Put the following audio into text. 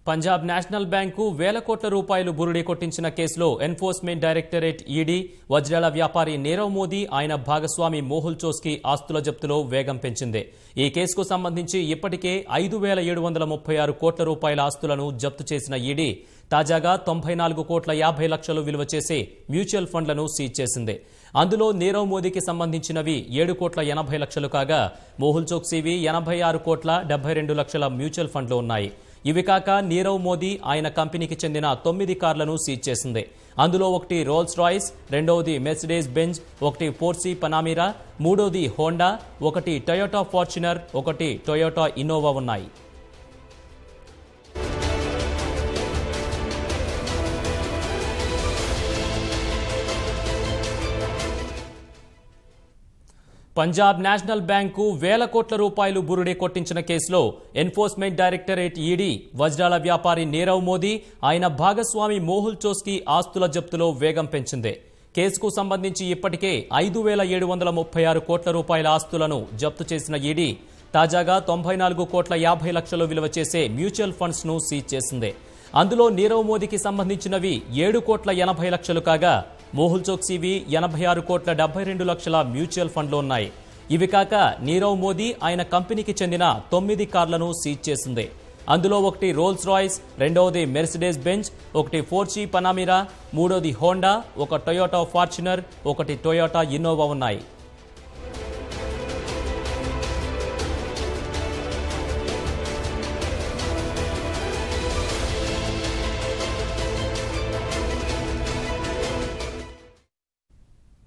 Punjab national bank వేల కోట్ల రూపాయలు బురుడి కొట్టించిన కేసులో ఎన్ఫోర్స్మెంట్ డైరెక్టరేట్ ఈడీ వజ్రాల వ్యాపారి నీరవ్ మోదీ ఆయన భాగస్వామి మోహుల్ చోస్కీ ఆస్తుల జప్తులో వేగం పెంచింది. ఈ కేసుకు సంబంధించి ఇప్పటికే 5,736 కోట్ల రూపాయల ఆస్తులను జప్తు చేసిన ఈడీ తాజాగా 94 కోట్ల 50 లక్షలు విలువ చేసే మ్యూచువల్ ఫండ్లను సీజ్ చేసింది. అందులో నీరవ్ మోదీకి సంబంధించినవి 7 కోట్ల 80 లక్షలు కాగా మోహుల్ చోక్సీవి 86 కోట్ల 72 లక్షల మ్యూచువల్ ఫండ్లు ఉన్నాయి. ఇవి కాక నీరవ్ మోదీ ఆయన కంపెనీకి చెందిన 9 కార్లను సీజ్ చేసింది. అందులో ఒకటి రోల్స్ రాయ్స్, రెండవది మెర్సిడెస్ బెంజ్, ఒకటి పోర్షీ పనామిరా, మూడోది హోండా, ఒకటి టొయోటా ఫార్చునర్, ఒకటి టొయోటా ఇన్నోవా ఉన్నాయి. పంజాబ్ నేషనల్ బ్యాంకు వేల కోట్ల రూపాయలు బురుడి కొట్టించిన కేసులో ఎన్ఫోర్స్మెంట్ డైరెక్టరేట్ ఈడీ వజ్రాల వ్యాపారి నీరవ్ మోదీ ఆయన భాగస్వామి మోహుల్ చోస్కీ ఆస్తుల జప్తులో వేగం పెంచింది. కేసుకు సంబంధించి ఇప్పటికే 5,736 కోట్ల రూపాయల ఆస్తులను జప్తు చేసిన ఈడీ తాజాగా 94 కోట్ల 50 లక్షలు విలువ చేసే మ్యూచువల్ ఫండ్స్ ను సీజ్ చేసింది. అందులో నీరవ్ మోదీకి సంబంధించినవి 7 కోట్ల 80 లక్షలు కాగా మోహుల్ చోక్సీవి 86 కోట్ల 72 లక్షల మ్యూచువల్ ఫండ్లు ఉన్నాయి. ఇవి కాక నీరవ్ మోదీ ఆయన కంపెనీకి చెందిన 9 కార్లను సీజ్ చేసింది. అందులో ఒకటి రోల్స్ రాయ్స్, రెండవది మెర్సిడెస్ బెంజ్, ఒకటి పోర్షీ పనామిరా, మూడోది హోండా, ఒక టొయోటా ఫార్చునర్, ఒకటి టొయోటా ఇన్నోవా ఉన్నాయి.